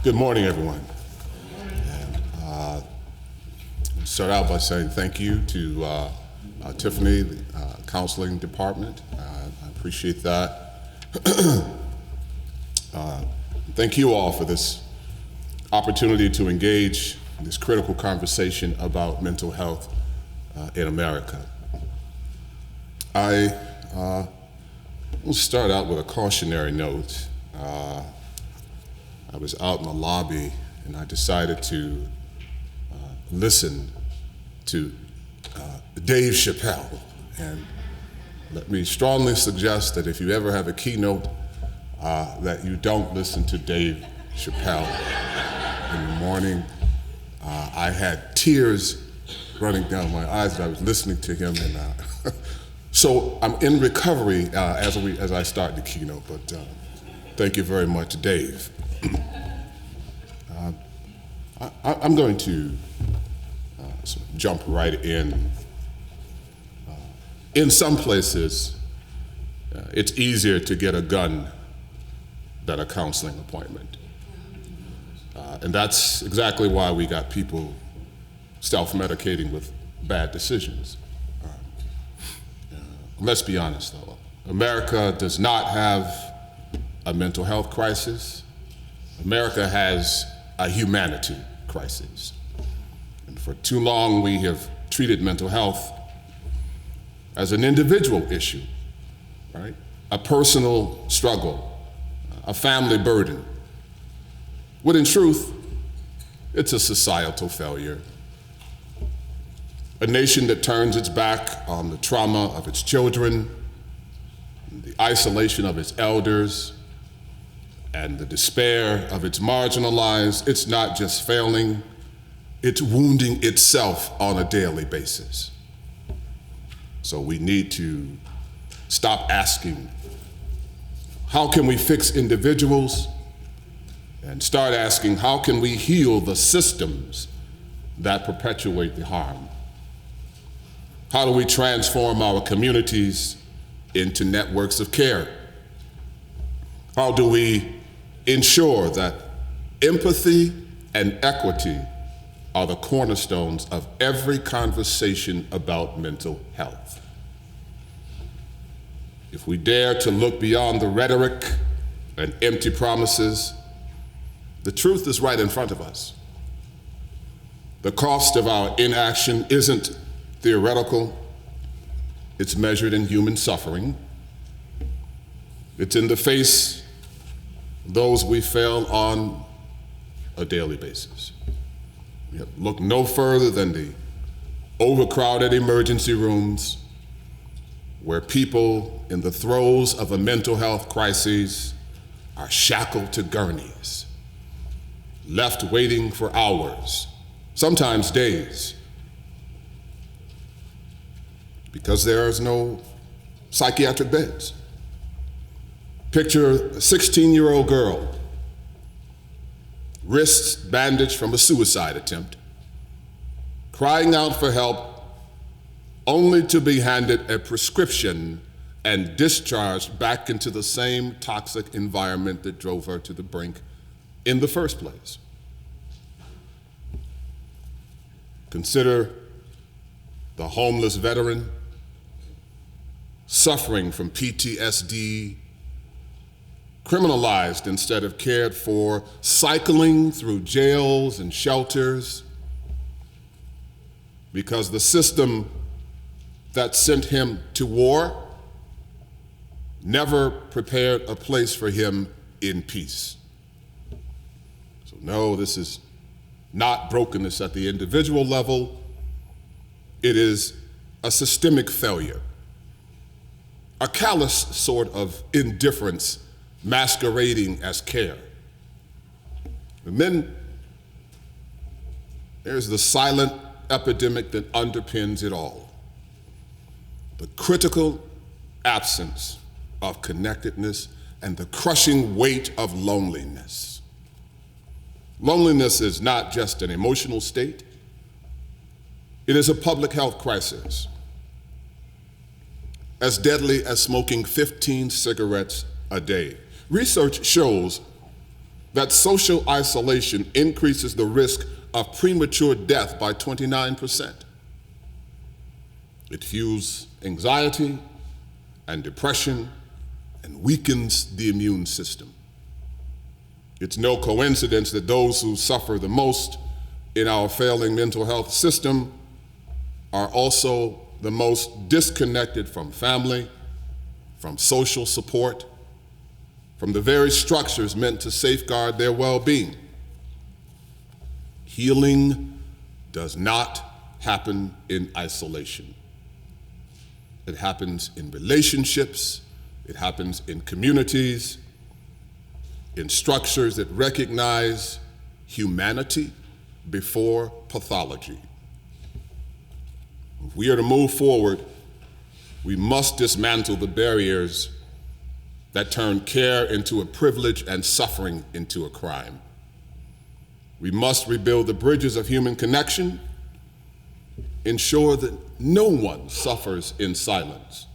Good morning, everyone. Start out by saying thank you to Tiffany, the counseling department. I appreciate that. Thank you all for this opportunity to engage in this critical conversation about mental health in America. I will start out with a cautionary note. I was out in the lobby and I decided to listen to Dave Chappelle. And let me strongly suggest that if you ever have a keynote, that you don't listen to Dave Chappelle in the morning. I had tears running down my eyes as I was listening to him, and so I'm in recovery as I start the keynote, but thank you very much, Dave. I'm going to jump right in. In some places, it's easier to get a gun than a counseling appointment. And that's exactly why we got people self-medicating with bad decisions. Let's be honest, though. America does not have a mental health crisis. America has a humanity crisis. And for too long, we have treated mental health as an individual issue, right? A personal struggle, a family burden. When in truth, it's a societal failure. A nation that turns its back on the trauma of its children, the isolation of its elders, and the despair of its marginalized, it's not just failing, it's wounding itself on a daily basis. So we need to stop asking, how can we fix individuals? And start asking, how can we heal the systems that perpetuate the harm? How do we transform our communities into networks of care? How do we ensure that empathy and equity are the cornerstones of every conversation about mental health? If we dare to look beyond the rhetoric and empty promises, the truth is right in front of us. The cost of our inaction isn't theoretical, it's measured in human suffering. It's in the face of those we fail on a daily basis. Look no further than the overcrowded emergency rooms where people in the throes of a mental health crisis are shackled to gurneys, left waiting for hours, sometimes days, because there is no psychiatric beds. Picture a 16-year-old girl, wrists bandaged from a suicide attempt, crying out for help, only to be handed a prescription and discharged back into the same toxic environment that drove her to the brink in the first place. Consider the homeless veteran suffering from PTSD, criminalized instead of cared for, cycling through jails and shelters because the system that sent him to war never prepared a place for him in peace. So no, this is not brokenness at the individual level. It is a systemic failure, a callous sort of indifference masquerading as care. And then there's the silent epidemic that underpins it all, the critical absence of connectedness and the crushing weight of loneliness. Loneliness is not just an emotional state, it is a public health crisis, as deadly as smoking 15 cigarettes a day. Research shows that social isolation increases the risk of premature death by 29%. It fuels anxiety and depression and weakens the immune system. It's no coincidence that those who suffer the most in our failing mental health system are also the most disconnected from family, from social support, from the very structures meant to safeguard their well-being. Healing does not happen in isolation. It happens in relationships, it happens in communities, in structures that recognize humanity before pathology. If we are to move forward, we must dismantle the barriers that turn care into a privilege and suffering into a crime. We must rebuild the bridges of human connection, ensure that no one suffers in silence,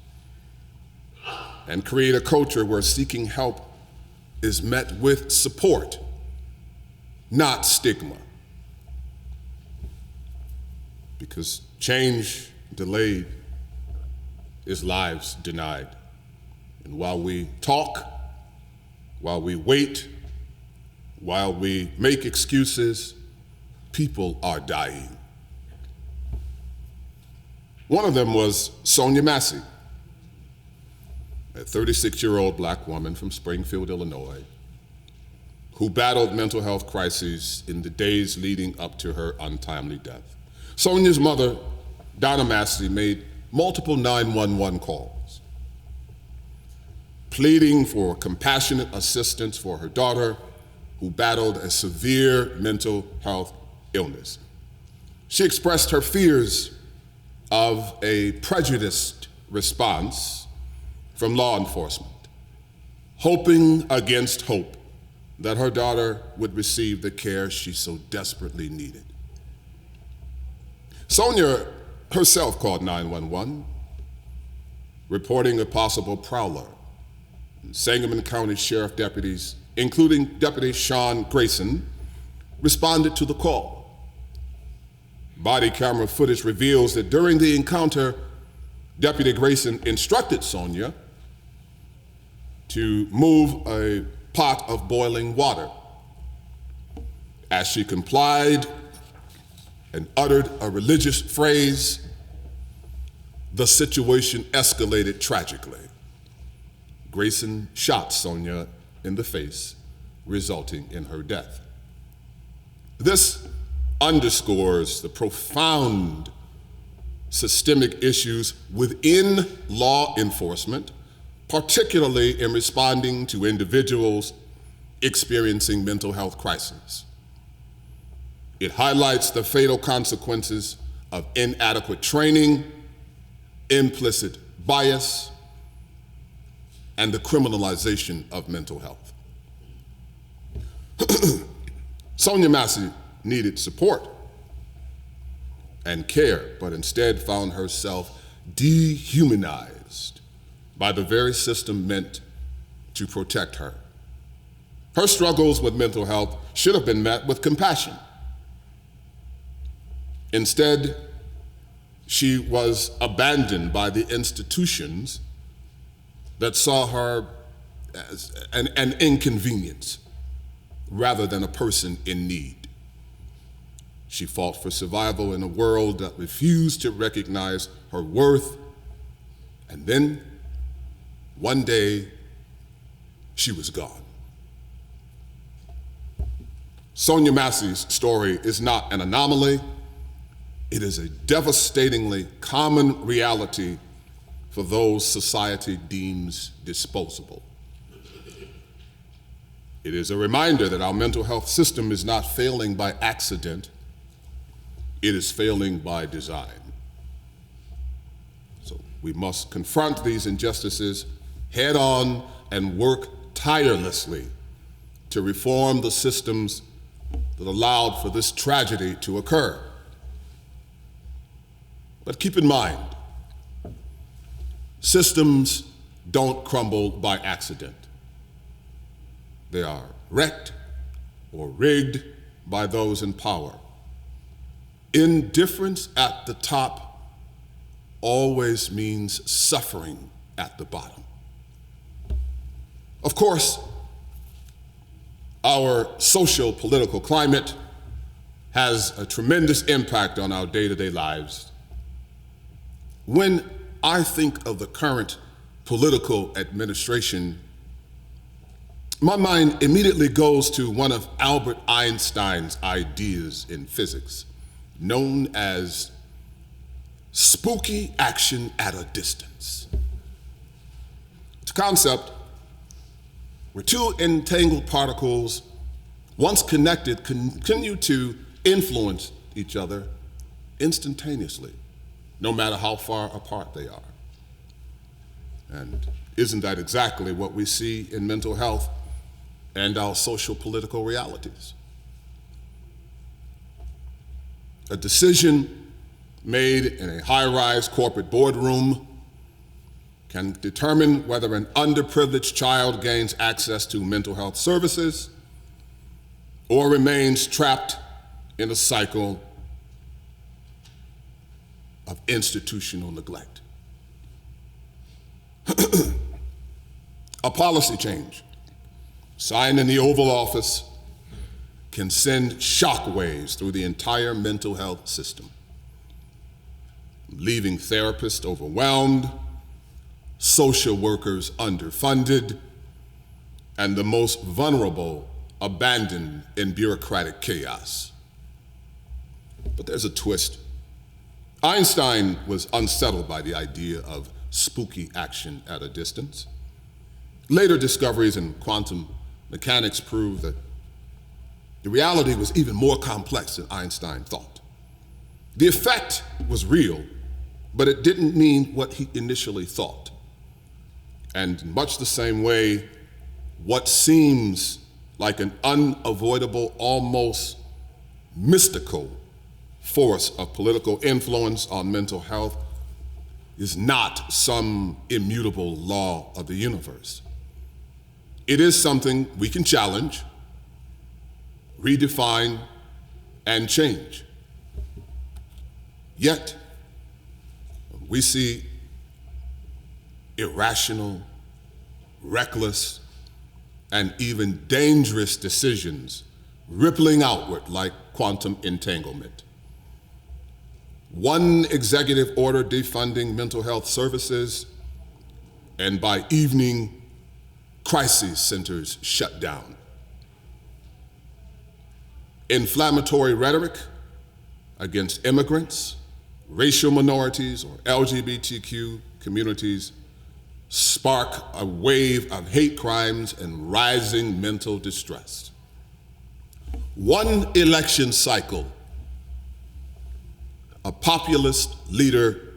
and create a culture where seeking help is met with support, not stigma. Because change delayed is lives denied. And while we talk, while we wait, while we make excuses, people are dying. One of them was Sonia Massey, a 36-year-old black woman from Springfield, Illinois, who battled mental health crises in the days leading up to her untimely death. Sonia's mother, Donna Massey, made multiple 911 calls, pleading for compassionate assistance for her daughter, who battled a severe mental health illness. She expressed her fears of a prejudiced response from law enforcement, hoping against hope that her daughter would receive the care she so desperately needed. Sonia herself called 911, reporting a possible prowler. Sangamon County Sheriff deputies, including Deputy Sean Grayson, responded to the call. Body camera footage reveals that during the encounter, Deputy Grayson instructed Sonia to move a pot of boiling water. As she complied and uttered a religious phrase, the situation escalated tragically. Grayson shot Sonia in the face, resulting in her death. This underscores the profound systemic issues within law enforcement, particularly in responding to individuals experiencing mental health crises. It highlights the fatal consequences of inadequate training, implicit bias, and the criminalization of mental health. Sonia Massey needed support and care, but instead found herself dehumanized by the very system meant to protect her. Her struggles with mental health should have been met with compassion. Instead, she was abandoned by the institutions that saw her as an inconvenience rather than a person in need. She fought for survival in a world that refused to recognize her worth, and then, one day, she was gone. Sonia Massey's story is not an anomaly. It is a devastatingly common reality for those society deems disposable. It is a reminder that our mental health system is not failing by accident, it is failing by design. So we must confront these injustices head on and work tirelessly to reform the systems that allowed for this tragedy to occur. But keep in mind, systems don't crumble by accident. They are wrecked or rigged by those in power. Indifference at the top always means suffering at the bottom. Of course, our social political climate has a tremendous impact on our day-to-day lives. When I think of the current political administration, my mind immediately goes to one of Albert Einstein's ideas in physics, known as spooky action at a distance. It's a concept where two entangled particles, once connected, continue to influence each other instantaneously, no matter how far apart they are. And isn't that exactly what we see in mental health and our social political realities? A decision made in a high-rise corporate boardroom can determine whether an underprivileged child gains access to mental health services or remains trapped in a cycle of institutional neglect. A policy change signed in the Oval Office can send shockwaves through the entire mental health system, leaving therapists overwhelmed, social workers underfunded, and the most vulnerable abandoned in bureaucratic chaos. But there's a twist. Einstein was unsettled by the idea of spooky action at a distance. Later discoveries in quantum mechanics proved that the reality was even more complex than Einstein thought. The effect was real, but it didn't mean what he initially thought. And in much the same way, what seems like an unavoidable, almost mystical force of political influence on mental health is not some immutable law of the universe. It is something we can challenge, redefine, and change. Yet, we see irrational, reckless, and even dangerous decisions rippling outward like quantum entanglement. One executive order defunding mental health services, and by evening, crisis centers shut down. Inflammatory rhetoric against immigrants, racial minorities, or LGBTQ communities spark a wave of hate crimes and rising mental distress. One election cycle, a populist leader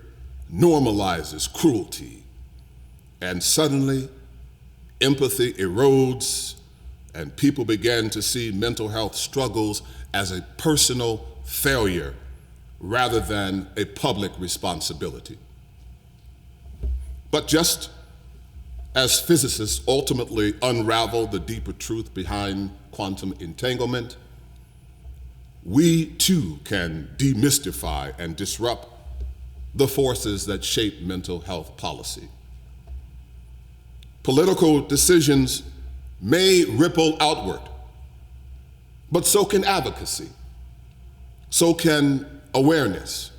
normalizes cruelty, and suddenly empathy erodes, and people begin to see mental health struggles as a personal failure rather than a public responsibility. But just as physicists ultimately unravel the deeper truth behind quantum entanglement, we too can demystify and disrupt the forces that shape mental health policy. Political decisions may ripple outward, but so can advocacy, so can awareness,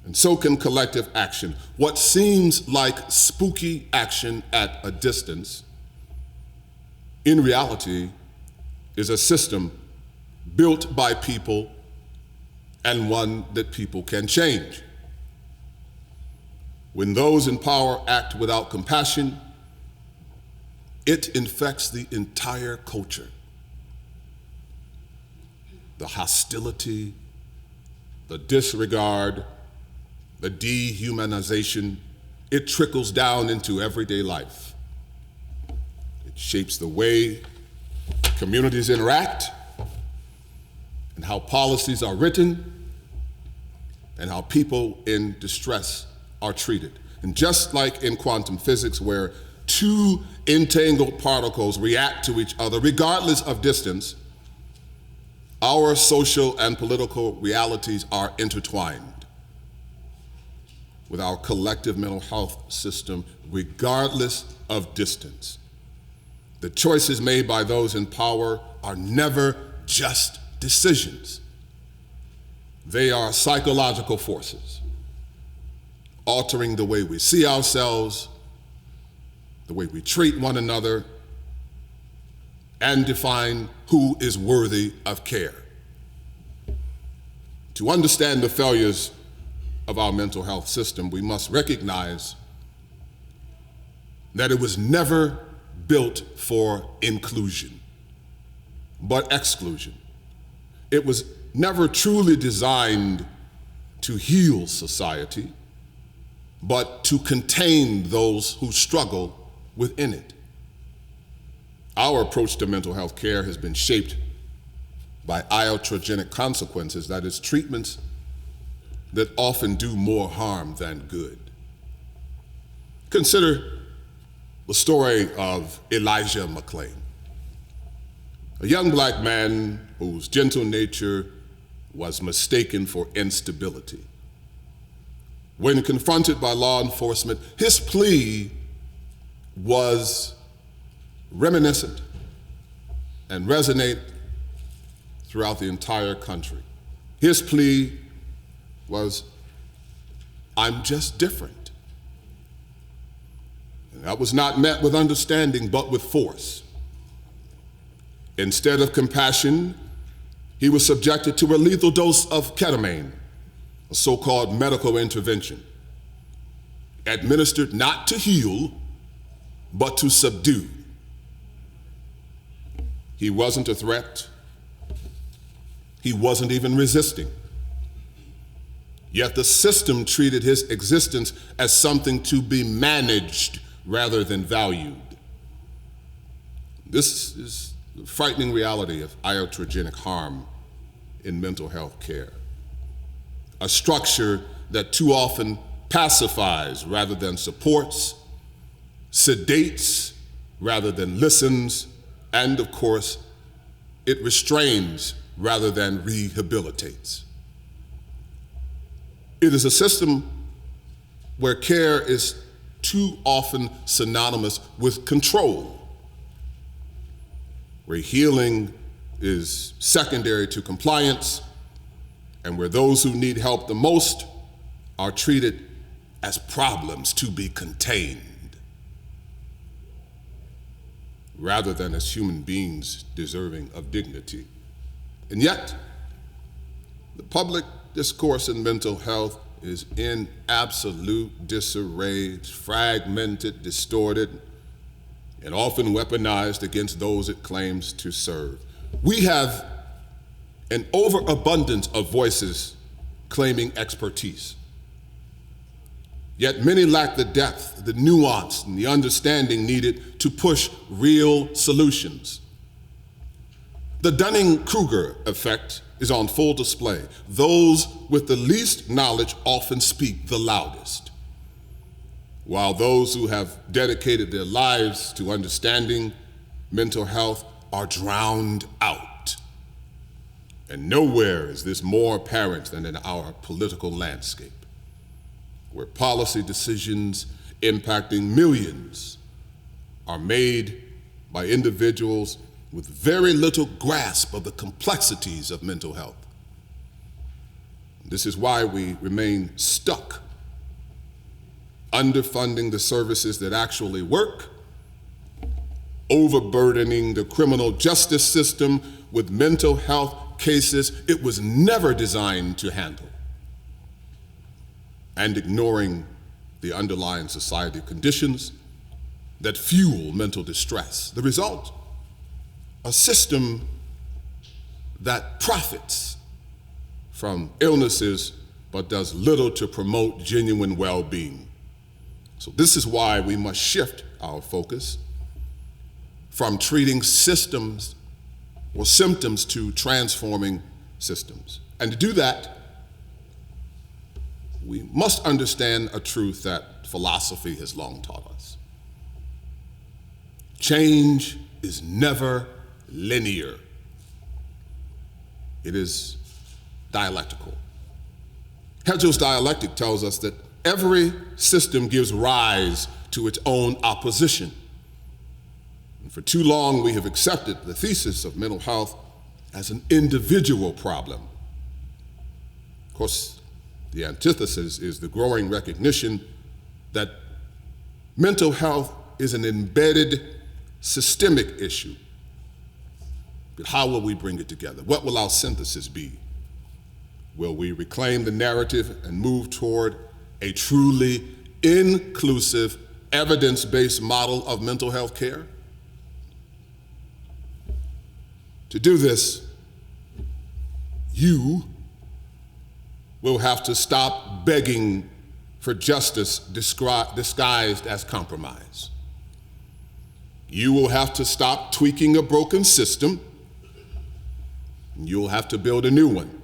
and so can collective action. What seems like spooky action at a distance, in reality, is a system built by people and one that people can change. When those in power act without compassion, it infects the entire culture. The hostility, the disregard, the dehumanization, it trickles down into everyday life. It shapes the way communities interact and how policies are written and how people in distress are treated. And just like in quantum physics, where two entangled particles react to each other regardless of distance, Our social and political realities are intertwined with our collective mental health system, regardless of distance. The choices made by those in power are never just decisions. They are psychological forces, altering the way we see ourselves, the way we treat one another, and define who is worthy of care. To understand the failures of our mental health system, we must recognize that it was never built for inclusion, but exclusion. It was never truly designed to heal society, but to contain those who struggle within it. Our approach to mental health care has been shaped by iatrogenic consequences, that is, treatments that often do more harm than good. Consider the story of Elijah McClain, a young black man whose gentle nature was mistaken for instability. When confronted by law enforcement, his plea was reminiscent and resonate throughout the entire country. His plea was, "I'm just different." And that was not met with understanding, but with force. Instead of compassion, he was subjected to a lethal dose of ketamine, a so-called medical intervention, administered not to heal, but to subdue. He wasn't a threat. He wasn't even resisting. Yet the system treated his existence as something to be managed rather than valued. This is the frightening reality of iatrogenic harm in mental health care. A structure that too often pacifies rather than supports, sedates rather than listens, and of course, it restrains rather than rehabilitates. It is a system where care is too often synonymous with control, where healing is secondary to compliance, and where those who need help the most are treated as problems to be contained, rather than as human beings deserving of dignity. And yet, the public discourse in mental health is in absolute disarray. It's fragmented, distorted, and often weaponized against those it claims to serve. We have an overabundance of voices claiming expertise. Yet many lack the depth, the nuance, and the understanding needed to push real solutions. The Dunning-Kruger effect is on full display. Those with the least knowledge often speak the loudest, while those who have dedicated their lives to understanding mental health are drowned out. And nowhere is this more apparent than in our political landscape, where policy decisions impacting millions are made by individuals with very little grasp of the complexities of mental health. This is why we remain stuck, underfunding the services that actually work, overburdening the criminal justice system with mental health cases it was never designed to handle, and ignoring the underlying society conditions that fuel mental distress. The result, a system that profits from illnesses but does little to promote genuine well-being. So this is why we must shift our focus from treating systems or symptoms to transforming systems. And to do that, we must understand a truth that philosophy has long taught us. Change is never linear. It is dialectical. Hegel's dialectic tells us that every system gives rise to its own opposition. And for too long, we have accepted the thesis of mental health as an individual problem. Of course, the antithesis is the growing recognition that mental health is an embedded systemic issue. But how will we bring it together? What will our synthesis be? Will we reclaim the narrative and move toward a truly inclusive, evidence-based model of mental health care? To do this, you will have to stop begging for justice disguised as compromise. You will have to stop tweaking a broken system, and you'll have to build a new one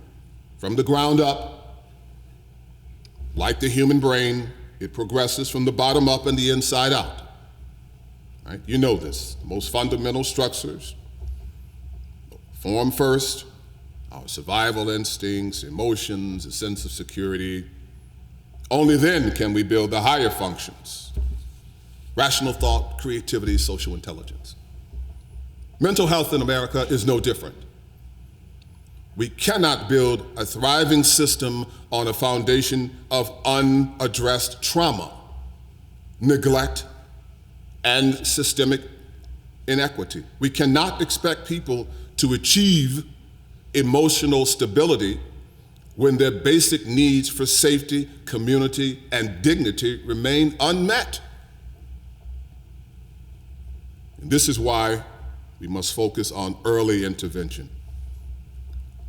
from the ground up. Like the human brain, it progresses from the bottom up and the inside out. Right? You know this. The most fundamental structures form first, our survival instincts, emotions, a sense of security. Only then can we build the higher functions: rational thought, creativity, social intelligence. Mental health in America is no different. We cannot build a thriving system on a foundation of unaddressed trauma, neglect, and systemic inequity. We cannot expect people to achieve emotional stability when their basic needs for safety, community, and dignity remain unmet. And this is why we must focus on early intervention.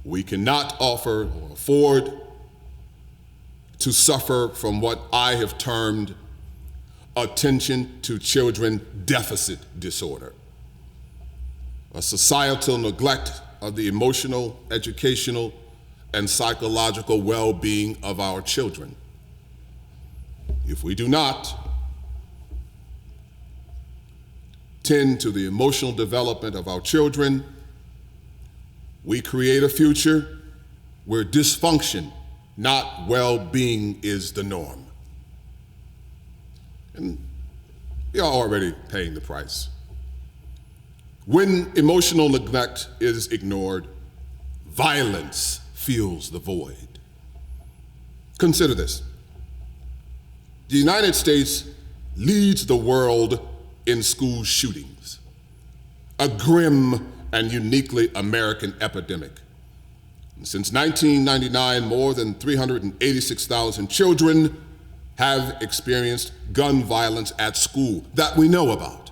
We cannot offer or afford to suffer from what I have termed attention to children deficit disorder, a societal neglect of the emotional, educational, and psychological well-being of our children. If we do not tend to the emotional development of our children, we create a future where dysfunction, not well-being, is the norm. And we are already paying the price. When emotional neglect is ignored, violence fills the void. Consider this. The United States leads the world in school shootings, a grim and uniquely American epidemic. Since 1999, more than 386,000 children have experienced gun violence at school that we know about.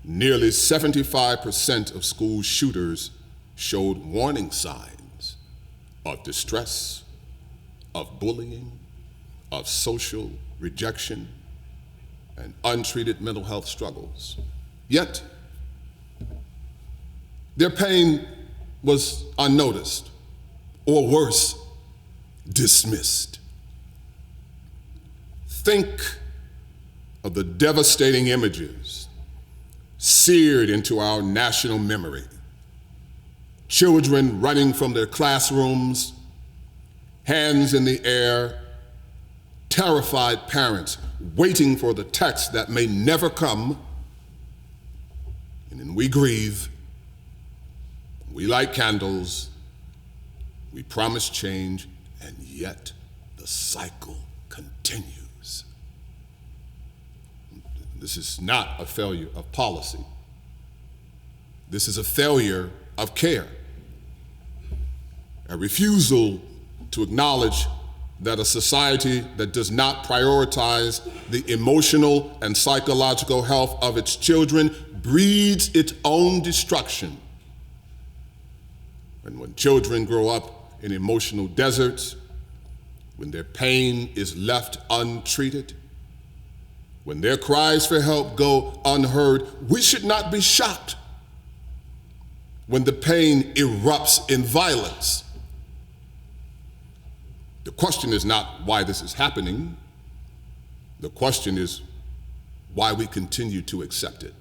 Nearly 75% of school shooters showed warning signs of distress, of bullying, of social rejection, and untreated mental health struggles. Yet, their pain was unnoticed, or worse, dismissed. Think of the devastating images seared into our national memory. Children running from their classrooms, hands in the air, terrified parents waiting for the text that may never come, and then we grieve. We light candles, we promise change, and yet the cycle continues. This is not a failure of policy. This is a failure of care, a refusal to acknowledge that a society that does not prioritize the emotional and psychological health of its children breeds its own destruction. And when children grow up in emotional deserts, when their pain is left untreated, when their cries for help go unheard, we should not be shocked when the pain erupts in violence. The question is not why this is happening. The question is why we continue to accept it.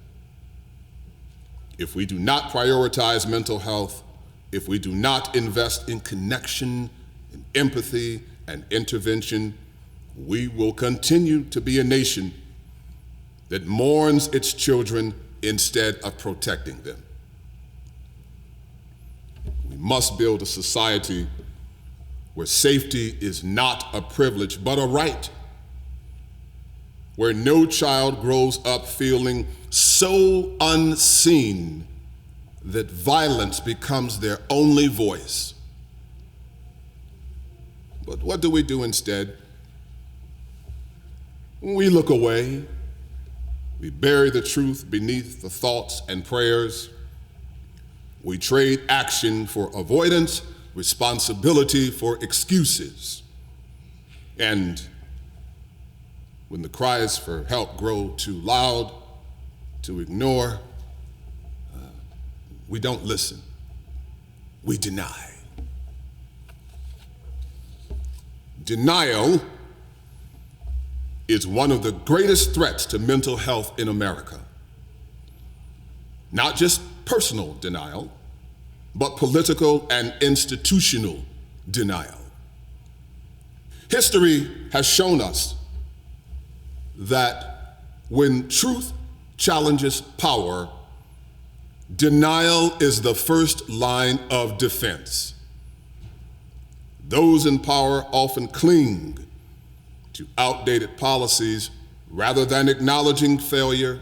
If we do not prioritize mental health, if we do not invest in connection, in empathy, and intervention, we will continue to be a nation that mourns its children instead of protecting them. We must build a society where safety is not a privilege but a right, where no child grows up feeling so unseen that violence becomes their only voice. But what do we do instead? We look away. We bury the truth beneath the thoughts and prayers. We trade action for avoidance, responsibility for excuses. And when the cries for help grow too loud to ignore, we don't listen. We deny. Denial is one of the greatest threats to mental health in America. Not just personal denial, but political and institutional denial. History has shown us that when truth challenges power, denial is the first line of defense. Those in power often cling to outdated policies rather than acknowledging failure,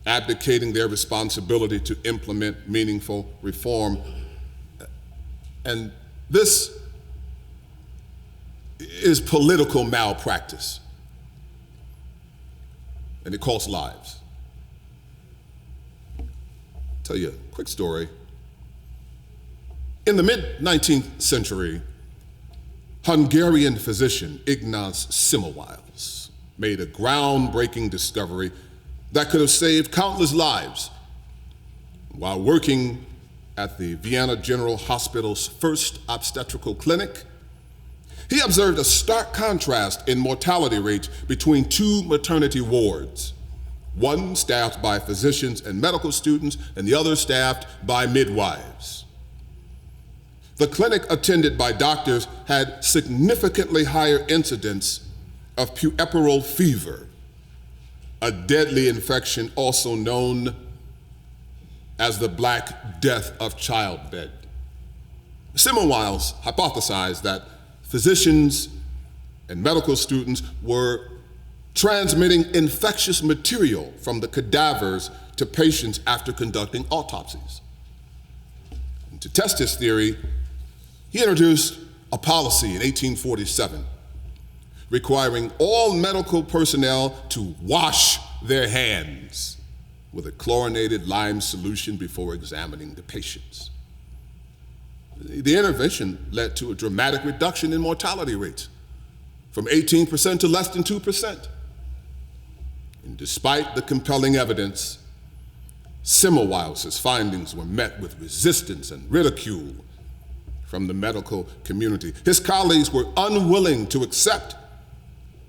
abdicating their responsibility to implement meaningful reform. And this is political malpractice, and it costs lives. I'll tell you a quick story. In the mid-19th century, Hungarian physician Ignaz Semmelweis made a groundbreaking discovery that could have saved countless lives. While working at the Vienna General Hospital's first obstetrical clinic, he observed a stark contrast in mortality rates between two maternity wards, one staffed by physicians and medical students, and the other staffed by midwives. The clinic attended by doctors had significantly higher incidence of puerperal fever, a deadly infection also known as the Black Death of childbed. Semmelweis hypothesized that physicians and medical students were transmitting infectious material from the cadavers to patients after conducting autopsies. And to test his theory, he introduced a policy in 1847 requiring all medical personnel to wash their hands with a chlorinated lime solution before examining the patients. The intervention led to a dramatic reduction in mortality rates from 18% to less than 2%. And despite the compelling evidence, Semmelweis's findings were met with resistance and ridicule from the medical community. His colleagues were unwilling to accept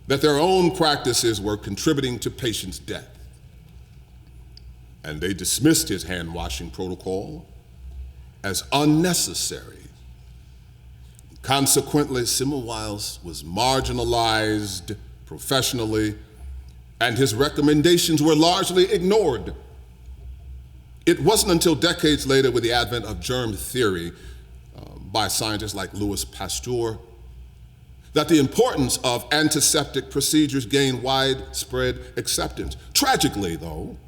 that their own practices were contributing to patients' death. And they dismissed his hand-washing protocol as unnecessary. Consequently, Semmelweis was marginalized professionally, and his recommendations were largely ignored. It wasn't until decades later, with the advent of germ theory by scientists like Louis Pasteur, that the importance of antiseptic procedures gained widespread acceptance. Tragically, though,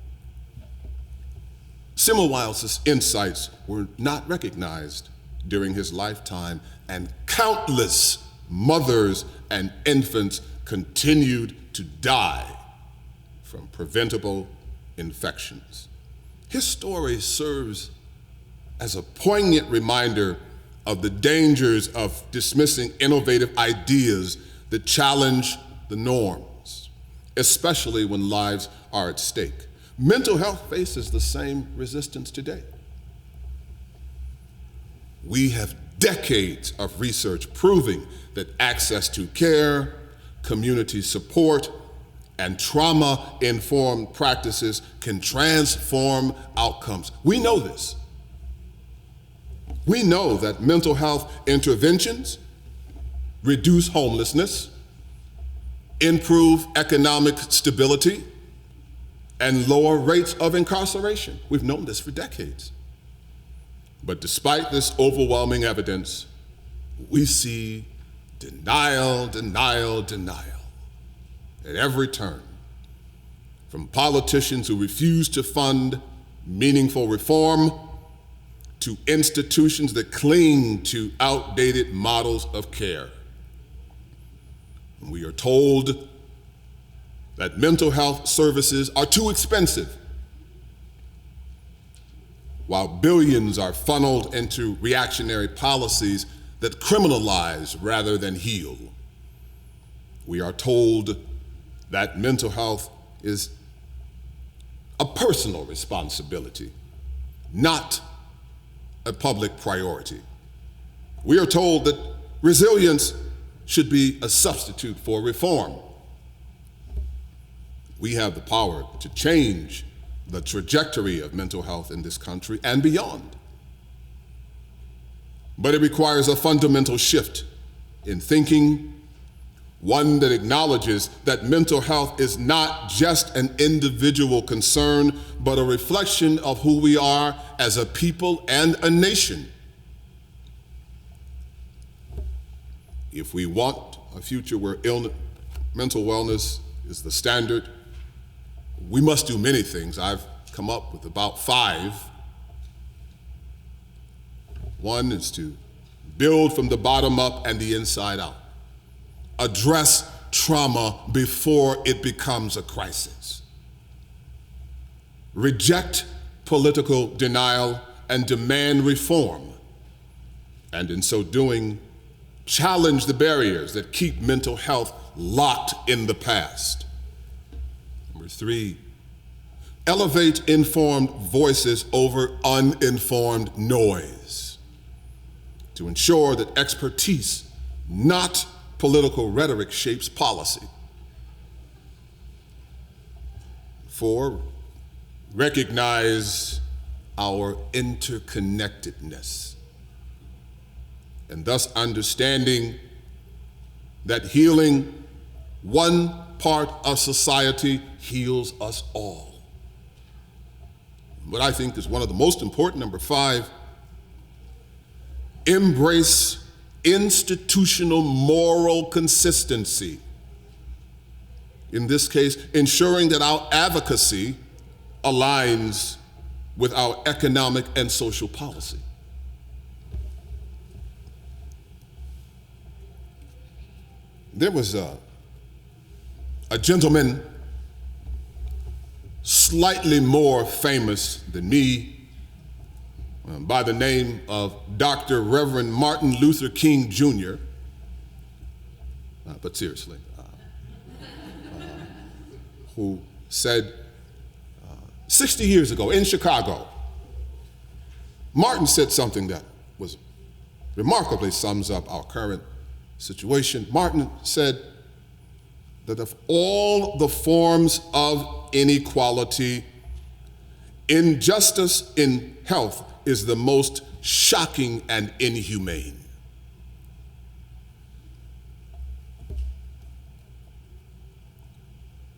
Semmelweis's insights were not recognized during his lifetime, and countless mothers and infants continued to die from preventable infections. His story serves as a poignant reminder of the dangers of dismissing innovative ideas that challenge the norms, especially when lives are at stake. Mental health faces the same resistance today. We have decades of research proving that access to care, community support, and trauma-informed practices can transform outcomes. We know this. We know that mental health interventions reduce homelessness, improve economic stability, and lower rates of incarceration. We've known this for decades. But despite this overwhelming evidence, we see denial, denial, denial at every turn, from politicians who refuse to fund meaningful reform to institutions that cling to outdated models of care. We are told that mental health services are too expensive, while billions are funneled into reactionary policies that criminalize rather than heal. We are told that mental health is a personal responsibility, not a public priority. We are told that resilience should be a substitute for reform. We have the power to change the trajectory of mental health in this country and beyond. But it requires a fundamental shift in thinking, one that acknowledges that mental health is not just an individual concern, but a reflection of who we are as a people and a nation. If we want a future where mental wellness is the standard, we must do many things. I've come up with about 5. One is to build from the bottom up and the inside out. Address trauma before it becomes a crisis. Reject political denial and demand reform. And in so doing, challenge the barriers that keep mental health locked in the past. Number 3, elevate informed voices over uninformed noise to ensure that expertise, not political rhetoric, shapes policy. 4, recognize our interconnectedness, and thus understanding that healing one part of society heals us all. What I think is one of the most important, number 5, embrace institutional moral consistency. In this case, ensuring that our advocacy aligns with our economic and social policy. There was a gentleman slightly more famous than me by the name of Dr. Reverend Martin Luther King Jr., but seriously, who said 60 years ago in Chicago, Martin said something that was remarkably sums up our current situation. Martin said that of all the forms of inequality, injustice in health is the most shocking and inhumane.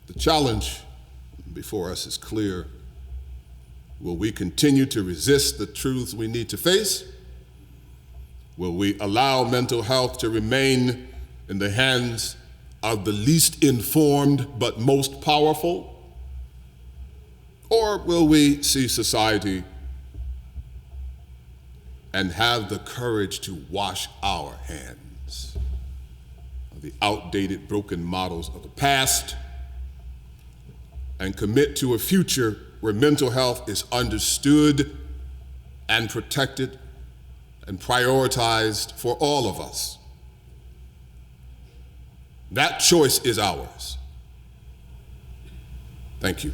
The challenge before us is clear. Will we continue to resist the truths we need to face? Will we allow mental health to remain in the hands of the least informed but most powerful? Or will we see society and have the courage to wash our hands of the outdated, broken models of the past and commit to a future where mental health is understood and protected and prioritized for all of us? That choice is ours. Thank you.